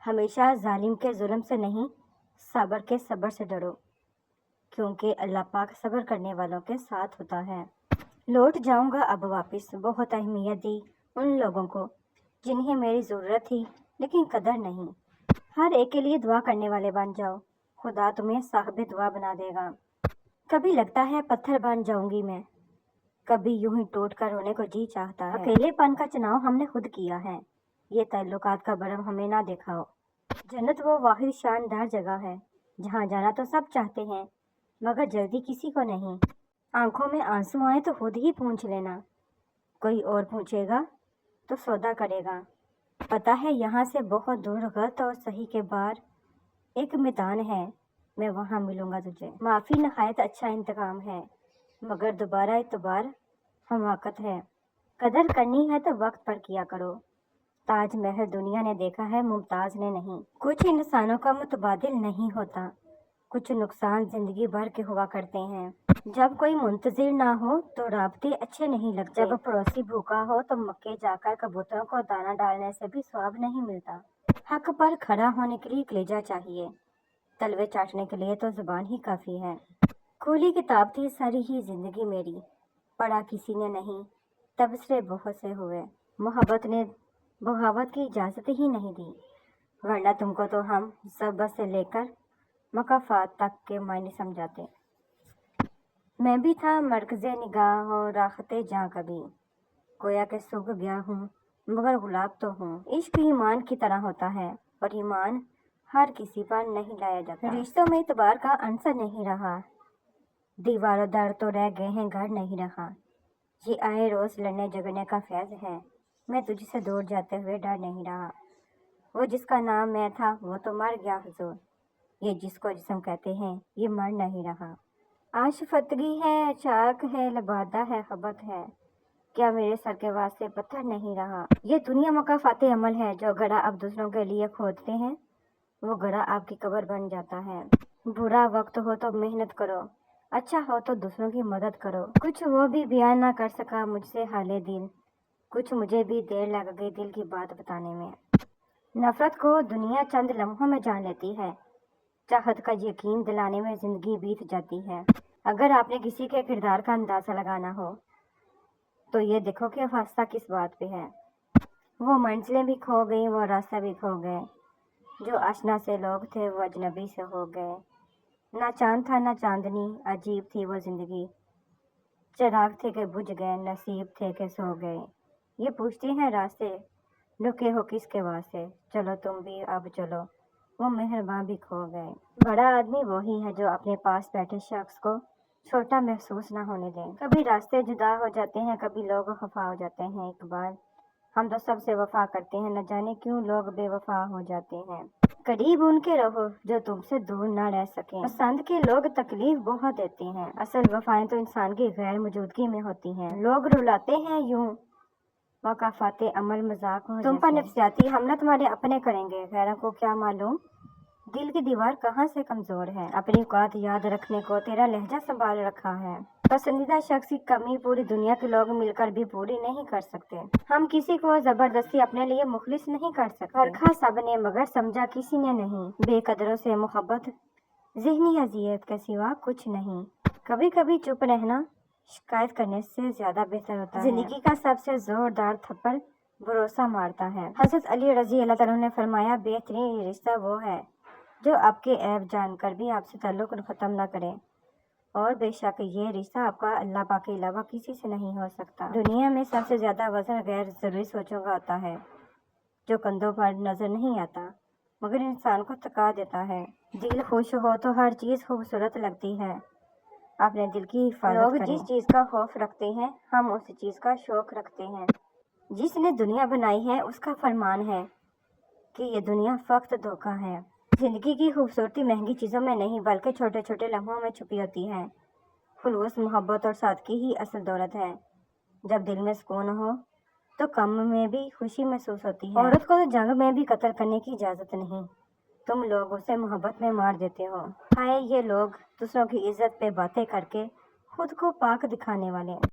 ہمیشہ ظالم کے ظلم سے نہیں، صبر کے صبر سے ڈرو، کیونکہ اللہ پاک صبر کرنے والوں کے ساتھ ہوتا ہے۔ لوٹ جاؤں گا اب واپس، بہت اہمیت دی ان لوگوں کو جنہیں میری ضرورت تھی لیکن قدر نہیں۔ ہر ایک کے لیے دعا کرنے والے بن جاؤ، خدا تمہیں صاحب دعا بنا دے گا۔ کبھی لگتا ہے پتھر بن جاؤں گی میں، کبھی یوں ہی ٹوٹ کر رونے کو جی چاہتا ہے۔ اکیلے پن کا چناؤ ہم نے خود کیا ہے، یہ تعلقات کا برم ہمیں نہ دکھاؤ۔ جنت وہ واحد شاندار جگہ ہے جہاں جانا تو سب چاہتے ہیں مگر جلدی کسی کو نہیں۔ آنکھوں میں آنسو آئے تو خود ہی پونچھ لینا، کوئی اور پوچھے گا تو سودا کرے گا۔ پتہ ہے یہاں سے بہت دور غلط اور صحیح کے بار ایک میدان ہے، میں وہاں ملوں گا تجھے۔ معافی نہایت اچھا انتقام ہے مگر دوبارہ اعتبار حماقت ہے۔ قدر کرنی ہے تو وقت پر کیا کرو۔ تاج محل دنیا نے دیکھا ہے، ممتاز نے نہیں۔ کچھ انسانوں کا متبادل نہیں ہوتا، کچھ نقصان زندگی بھر کے ہوا کرتے ہیں۔ جب کوئی منتظر نہ ہو تو رابطے اچھے نہیں لگتے، جب پڑوسی بھوکا ہو تو مکے جا کر کبوتروں کو دانہ ڈالنے سے بھی ثواب نہیں ملتا۔ حق پر کھڑا ہونے کے لیے کلیجہ چاہیے، تلوے چاٹنے کے لیے تو زبان ہی کافی ہے۔ کھلی کتاب تھی ساری ہی زندگی میری، پڑھا کسی نے نہیں، تبصرے بہت سے ہوئے، محبت نے بغاوت کی اجازت ہی نہیں دی، ورنہ تم کو تو ہم ضبط سے لے کر مکافات تک کے معنی سمجھاتے۔ میں بھی تھا مرکز نگاہ اور راحت جاں کبھی، گویا کہ سوکھ گیا ہوں مگر گلاب تو ہوں۔ عشق ایمان کی طرح ہوتا ہے اور ایمان ہر کسی پر نہیں لایا جاتا۔ رشتوں میں اعتبار کا عنصر نہیں رہا، دیوار و در تو رہ گئے ہیں، گھر نہیں رہا۔ یہ آئے روز لڑنے جھگڑنے کا فیض ہے، میں تجھ سے دور جاتے ہوئے ڈر نہیں رہا۔ وہ جس کا نام میں تھا وہ تو مر گیا حضور، یہ جس کو جسم کہتے ہیں یہ مر نہیں رہا۔ آشفتگی ہے، چاک ہے، لبادہ ہے، خبت ہے، کیا میرے سر کے واسطے پتھر نہیں رہا۔ یہ دنیا مکافات عمل ہے، جو گڑھا آپ دوسروں کے لیے کھودتے ہیں وہ گڑھا آپ کی قبر بن جاتا ہے۔ برا وقت ہو تو محنت کرو، اچھا ہو تو دوسروں کی مدد کرو۔ کچھ وہ بھی بیان نہ کر سکا مجھ سے حال دل، کچھ مجھے بھی دیر لگ گئی دل کی بات بتانے میں۔ نفرت کو دنیا چند لمحوں میں جان لیتی ہے، چاہت کا یقین دلانے میں زندگی بیت جاتی ہے۔ اگر آپ نے کسی کے کردار کا اندازہ لگانا ہو تو یہ دیکھو کہ واسطہ کس بات پہ ہے۔ وہ منزلیں بھی کھو گئیں، وہ راستہ بھی کھو گئے، جو آشنا سے لوگ تھے وہ اجنبی سے ہو گئے۔ نہ چاند تھا نہ چاندنی، عجیب تھی وہ زندگی، چراغ تھے کہ بجھ گئے، نصیب تھے کہ سو گئے۔ یہ پوچھتے ہیں راستے، رکے ہو کس کے واسطے، چلو تم بھی اب چلو، وہ مہرباں بھی کھو گئے۔ بڑا آدمی وہی ہے جو اپنے پاس بیٹھے شخص کو چھوٹا محسوس نہ ہونے دے۔ کبھی راستے جدا ہو جاتے ہیں، کبھی لوگ خفا ہو جاتے ہیں، اقبال۔ ہم تو سب سے وفا کرتے ہیں، نہ جانے کیوں لوگ بے وفا ہو جاتے ہیں۔ قریب ان کے رہو جو تم سے دور نہ رہ سکیں، پسند کے لوگ تکلیف بہت دیتے ہیں، اصل وفائیں تو انسان کی غیر موجودگی میں ہوتی ہیں۔ لوگ رلاتے ہیں یوں مکافات عمل مذاق ہو تم پر نفسیاتی حملہ تمہارے اپنے کریں گے، غیروں کو کیا معلوم دل کی دیوار کہاں سے کمزور ہے۔ اپنی اوقات یاد رکھنے کو تیرا لہجہ سنبھال رکھا ہے، پسندیدہ شخص کی کمی پوری دنیا کے لوگ مل کر بھی پوری نہیں کر سکتے۔ ہم کسی کو زبردستی اپنے لیے مخلص نہیں کر سکتے، پرکھا سب نے مگر سمجھا کسی نے نہیں۔ بے قدروں سے محبت ذہنی اذیت کے سوا کچھ نہیں۔ کبھی کبھی چپ رہنا شکایت کرنے سے زیادہ بہتر ہوتا ہے۔ زندگی کا سب سے زوردار تھپڑ بھروسہ مارتا ہے۔ حضرت علی رضی اللہ تعالیٰ نے فرمایا، بہترین رشتہ وہ ہے جو آپ کے عیب جان کر بھی آپ سے تعلق ختم نہ کرے، اور بے شک یہ رشتہ آپ کا اللہ پاک کے علاوہ کسی سے نہیں ہو سکتا۔ دنیا میں سب سے زیادہ وزن غیر ضروری سوچوں کا ہوتا ہے، جو کندھوں پر نظر نہیں آتا مگر انسان کو تھکا دیتا ہے۔ دل خوش ہو تو ہر چیز خوبصورت لگتی ہے، اپنے دل کی حفاظت کریں۔ لوگ جس چیز کا خوف رکھتے ہیں ہم اس چیز کا شوق رکھتے ہیں۔ جس نے دنیا بنائی ہے اس کا فرمان ہے کہ یہ دنیا فقط دھوکہ ہے۔ زندگی کی خوبصورتی مہنگی چیزوں میں نہیں بلکہ چھوٹے چھوٹے لمحوں میں چھپی ہوتی ہے۔ خلوص محبت اور سادگی ہی اصل دولت ہے۔ جب دل میں سکون ہو تو کم میں بھی خوشی محسوس ہوتی ہے۔ عورت کو تو جنگ میں بھی قتل کرنے کی اجازت نہیں، تم لوگ اسے محبت میں مار دیتے ہو۔ ہائے یہ لوگ دوسروں کی عزت پہ باتیں کر کے خود کو پاک دکھانے والے۔